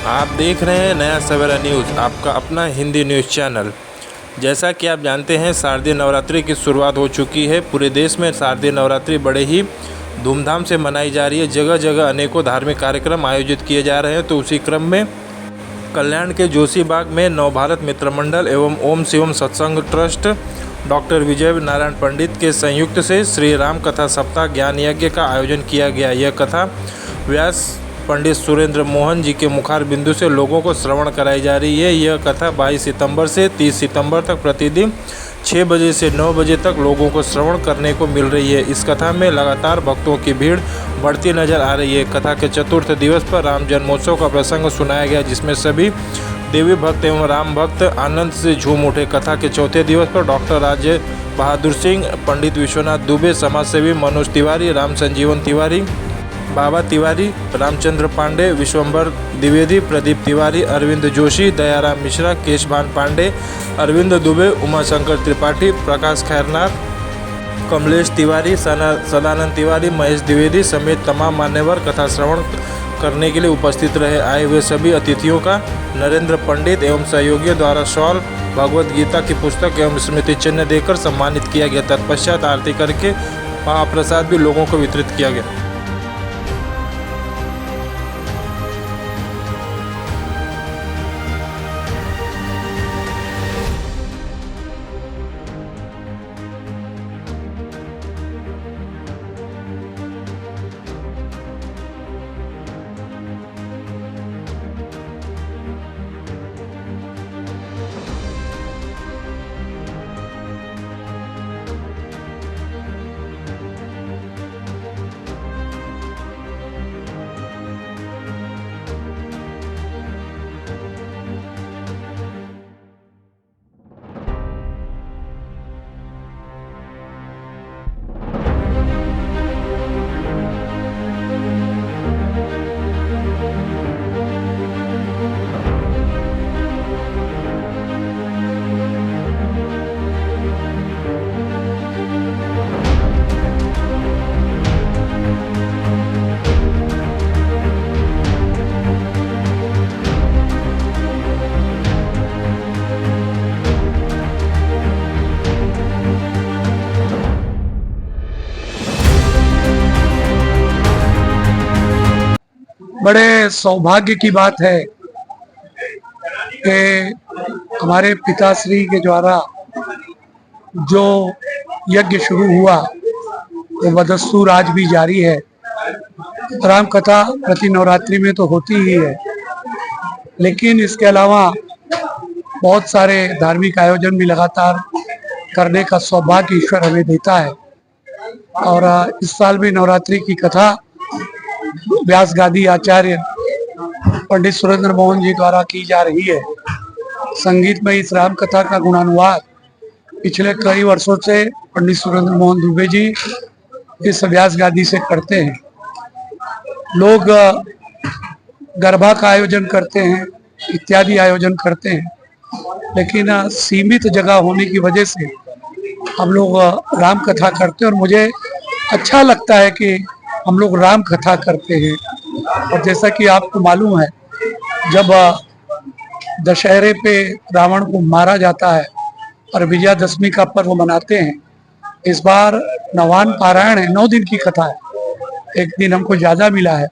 आप देख रहे हैं नया सवेरा न्यूज़, आपका अपना हिंदी न्यूज़ चैनल। जैसा कि आप जानते हैं, शारदीय नवरात्रि की शुरुआत हो चुकी है। पूरे देश में शारदीय नवरात्रि बड़े ही धूमधाम से मनाई जा रही है। जगह जगह अनेकों धार्मिक कार्यक्रम आयोजित किए जा रहे हैं। तो उसी क्रम में कल्याण के जोशी बाग में नवभारत मित्र मंडल एवं ओम शिवम सत्संग ट्रस्ट डॉक्टर विजय नारायण पंडित के संयुक्त से श्री राम कथा सप्ताह ज्ञान यज्ञ का आयोजन किया गया। यह कथा व्यास पंडित सुरेंद्र मोहन जी के मुखार बिंदु से लोगों को श्रवण कराई जा रही है। यह कथा 22 सितंबर से 30 सितंबर तक प्रतिदिन 6 बजे से 9 बजे तक लोगों को श्रवण करने को मिल रही है। इस कथा में लगातार भक्तों की भीड़ बढ़ती नजर आ रही है। कथा के चतुर्थ दिवस पर राम जन्मोत्सव का प्रसंग सुनाया गया, जिसमें सभी देवी भक्त एवं राम भक्त आनंद से झूम उठे। कथा के चौथे दिवस पर डॉक्टर राजे बहादुर सिंह, पंडित विश्वनाथ दुबे, समाजसेवी मनोज तिवारी, राम संजीवन तिवारी, बाबा तिवारी, रामचंद्र पांडे, विश्वंभर द्विवेदी, प्रदीप तिवारी, अरविंद जोशी, दयाराम मिश्रा, केशभान पांडे, अरविंद दुबे, उमाशंकर त्रिपाठी, प्रकाश खैरनार, कमलेश तिवारी, सदानंद तिवारी, महेश द्विवेदी समेत तमाम मान्यवर कथा श्रवण करने के लिए उपस्थित रहे। आए हुए सभी अतिथियों का नरेंद्र पंडित एवं सहयोगियों द्वारा शॉल, भगवद गीता की पुस्तक एवं स्मृति चिन्ह देकर सम्मानित किया गया। तत्पश्चात आरती करके महाप्रसाद भी लोगों को वितरित किया गया। बड़े सौभाग्य की बात है कि हमारे पिताश्री के द्वारा जो यज्ञ शुरू हुआ वो बदस्तूर आज भी जारी है। राम कथा प्रति नवरात्रि में तो होती ही है, लेकिन इसके अलावा बहुत सारे धार्मिक आयोजन भी लगातार करने का सौभाग्य ईश्वर हमें देता है। और इस साल भी नवरात्रि की कथा व्यास गादी आचार्य पंडित सुरेंद्र मोहन जी द्वारा की जा रही है। संगीत में इस राम कथा का गुणानुवाद पिछले कई वर्षों से पंडित सुरेंद्र मोहन दुबे जी इस व्यास गादी से करते हैं। लोग गरबा का आयोजन करते हैं, इत्यादि आयोजन करते हैं, लेकिन सीमित जगह होने की वजह से हम लोग राम कथा करते हैं। और मुझे अच्छा लगता है कि हम लोग राम कथा करते हैं। और जैसा कि आपको मालूम है, जब दशहरे पे रावण को मारा जाता है और विजयादशमी का पर्व मनाते हैं, इस बार नवान पारायण है, 9 दिन की कथा है। एक दिन हमको ज़्यादा मिला है,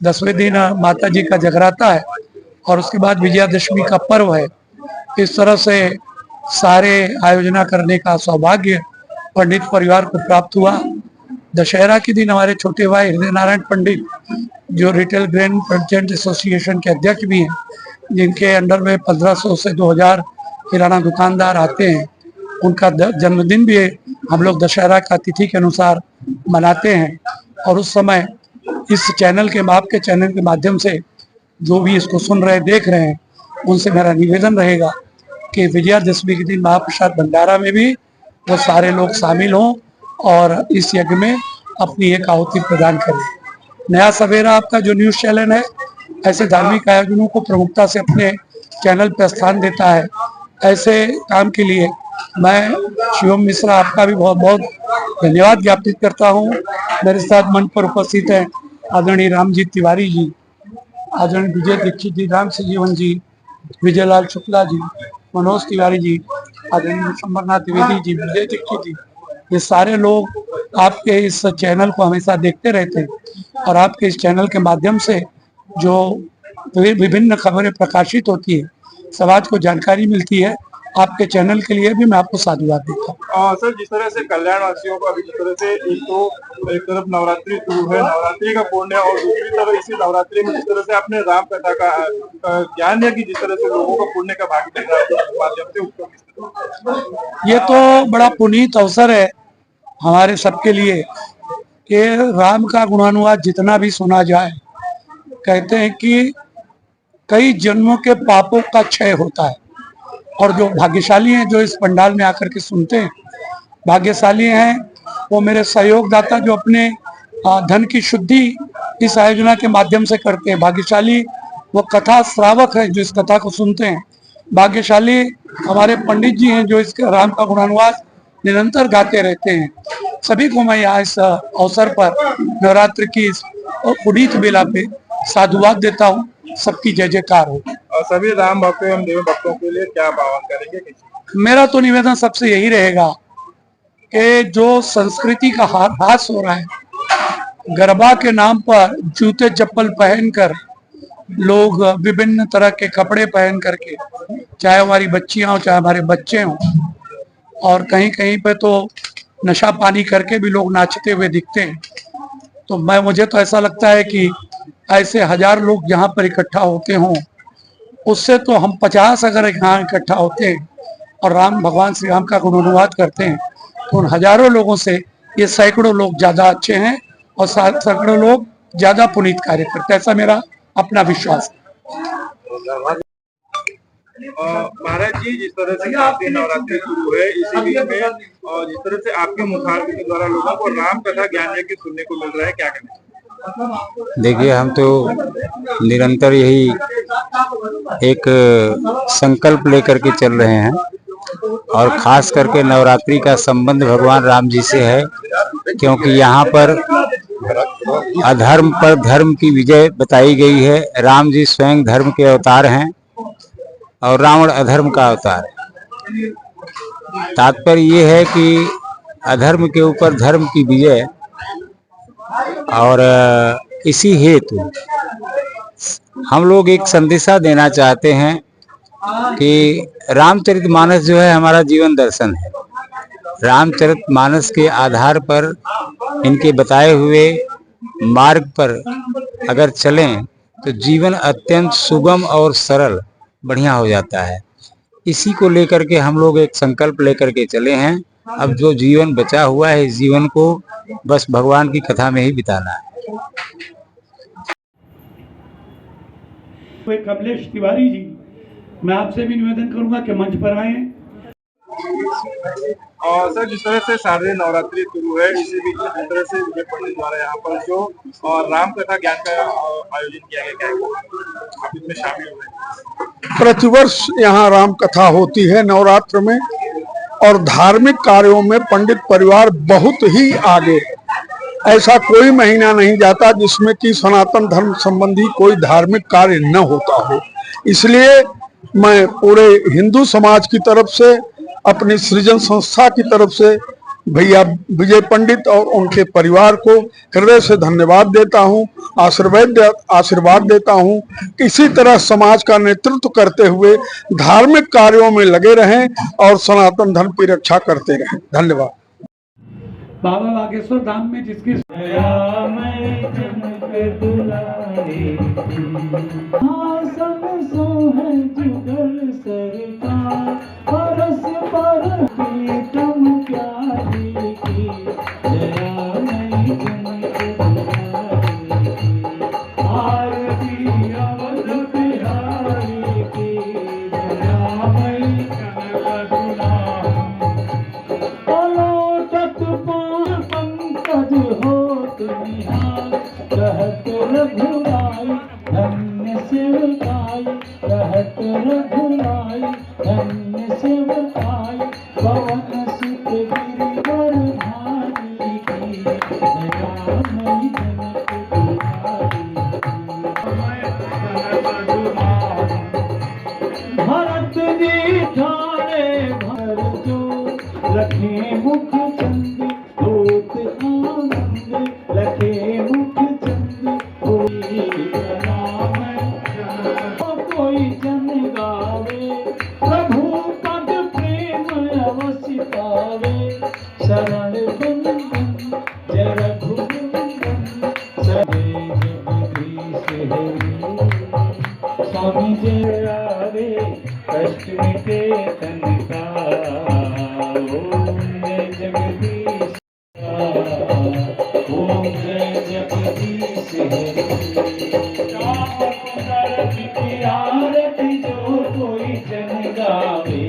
10वें दिन माता जी का जगराता है और उसके बाद विजयादशमी का पर्व है। इस तरह से सारे आयोजना करने का सौभाग्य पंडित परिवार को प्राप्त हुआ। दशहरा के दिन हमारे छोटे भाई हृदय नारायण पंडित, जो रिटेल ग्रेन मर्चेंट एसोसिएशन के अध्यक्ष भी हैं, जिनके अंडर में 1500 से 2000 किराना दुकानदार आते हैं, उनका जन्मदिन भी हम लोग दशहरा का तिथि के अनुसार मनाते हैं। और उस समय इस चैनल के, आपके चैनल के माध्यम से जो भी इसको सुन रहे देख रहे हैं, उनसे मेरा निवेदन रहेगा कि विजयादशमी के दिन महाप्रसाद भंडारा में भी वो सारे लोग शामिल हों और इस यज्ञ में अपनी एक आहुति प्रदान करें। नया सवेरा आपका जो न्यूज़ चैनल है, ऐसे धार्मिक आयोजनों को प्रमुखता से अपने चैनल पर स्थान देता है। ऐसे काम के लिए मैं शिवम मिश्रा आपका भी बहुत बहुत धन्यवाद ज्ञापित करता हूँ। मेरे साथ मंच पर उपस्थित हैं आदरणीय रामजीत तिवारी जी, आदरणीय विजय दीक्षित जी, राम जीवन जी, विजयलाल शुक्ला जी, मनोज तिवारी जी, आदरणीय शंबरनाथ द्विवेदी जी, विजय दीक्षित जी, ये सारे लोग आपके इस चैनल को हमेशा देखते रहते हैं और आपके इस चैनल के माध्यम से जो विभिन्न खबरें प्रकाशित होती है, समाज को जानकारी मिलती है। आपके चैनल के लिए भी मैं आपको साधुवाद देता हूँ। सर, जिस तरह से कल्याण वासियों को अभी जिस तरह से एक तरफ नवरात्रि शुरू है, नवरात्रि का पुण्य, और दूसरी तरफ इसी नवरात्रि में जिस तरह से आपने राम कथा का ज्ञान है कि जिस तरह से लोगों को पुण्य का भाग मिल रहा है उस माध्यम से, उसको किस तरह? ये तो बड़ा पुनीत अवसर है हमारे सबके लिए कि राम का गुणानुवाद जितना भी सुना जाए, कहते हैं कि कई जन्मों के पापों का क्षय होता है। और जो भाग्यशाली हैं जो इस पंडाल में आकर के सुनते हैं, भाग्यशाली हैं वो मेरे सहयोगदाता जो अपने धन की शुद्धि इस आयोजना के माध्यम से करते हैं। भाग्यशाली वो कथा श्रावक है जो इस कथा को सुनते हैं। भाग्यशाली हमारे पंडित जी हैं जो इस राम का गुणानुवाद निरंतर गाते रहते हैं। सभी को मैं यहाँ इस अवसर पर नवरात्र की इस पुनीत बेला पे साधुवाद देता हूँ। सबकी जय जयकार हो। और सभी राम भक्तों एवं देवी भक्तों के लिए क्या आह्वान करेंगे? मेरा तो निवेदन सबसे यही रहेगा कि जो संस्कृति का ह्रास हो रहा है, गरबा के नाम पर जूते चप्पल पहनकर लोग विभिन्न तरह के कपड़े पहन करके, चाहे हमारी बच्चियां हो चाहे हमारे बच्चे हों, और कहीं कहीं पे तो नशा पानी करके भी लोग नाचते हुए दिखते हैं। तो मुझे तो ऐसा लगता है कि ऐसे 1000 लोग जहाँ पर इकट्ठा होते हों, उससे तो हम 50 अगर यहाँ इकट्ठा होते हैं और राम भगवान श्री राम का गुणानुवाद करते हैं तो उन हजारों लोगों से ये सैकड़ों लोग ज्यादा अच्छे हैं और सैकड़ों लोग ज्यादा पुनीत कार्य करते हैं। ऐसा मेरा अपना विश्वास है। महाराज जी, जिस तरह से आपकी नवरात्रि शुरू है, इसी बीच में और जिस तरह से आपके मुखारबिन के द्वारा लोगों को राम कथा ज्ञान के सुनने को मिल रहा है, क्या कहना? देखिए, हम तो निरंतर यही एक संकल्प लेकर के चल रहे हैं और खास करके नवरात्रि का संबंध भगवान राम जी से है, क्योंकि यहाँ पर अधर्म पर धर्म की विजय बताई गई है। राम जी स्वयं धर्म के अवतार हैं और रावण अधर्म का अवतार है। तात्पर्य ये है कि अधर्म के ऊपर धर्म की विजय, और इसी हेतु हम लोग एक संदेशा देना चाहते हैं कि रामचरितमानस जो है हमारा जीवन दर्शन है। रामचरितमानस के आधार पर, इनके बताए हुए मार्ग पर अगर चलें तो जीवन अत्यंत सुगम और सरल बढ़िया हो जाता है। इसी को लेकर के हम लोग एक संकल्प लेकर के चले हैं। अब जो जीवन बचा हुआ है, इस जीवन को बस भगवान की कथा में ही बिताना है। कमलेश तिवारी जी, मैं आपसे भी निवेदन करूंगा कि मंच पर आए। और सर, जिस तरह से शारदीय नवरात्रि शुरू है, इसी बीच में जिस तरह से विजय पंडित द्वारा यहाँ पर जो राम कथा ज्ञान का आयोजन किया गया, क्या आप इसमें शामिल हुए? प्रतिवर्ष यहाँ राम कथा होती है नवरात्र में, और धार्मिक कार्यों में पंडित परिवार बहुत ही आगे। ऐसा कोई महीना नहीं जाता जिसमें कि सनातन धर्म संबंधी कोई धार्मिक कार्य न होता हो। इसलिए मैं पूरे हिंदू समाज की तरफ से, अपनी सृजन संस्था की तरफ से भैया विजय पंडित और उनके परिवार को हृदय से धन्यवाद देता हूं, आशीर्वाद देता हूं कि इसी तरह समाज का नेतृत्व करते हुए धार्मिक कार्यों में लगे रहें और सनातन धर्म की रक्षा करते रहें। धन्यवाद। बाबा बागेश्वर धाम में जिसकी स्वामी जय आवे कष्ट मिटे तन का ओम जय जगदीश ओम जय जगदीश हरि आरती जो कोई जन गावे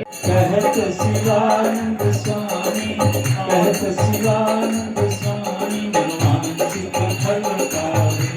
कहत शिवानंद स्वामी कहत शिवानंद स्वामी मानसिक फल पावे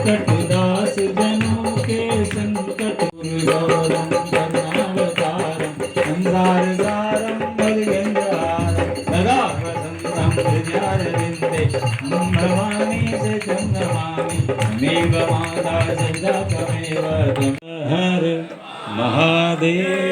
संकटदास जनों के संकट दूरम करुणावतारम अंधारगारम बलगंधारम सदा वसंतम हृदयारविंदे हम भवानी से नमामि मेव माता सदा तमेव हर महादेव।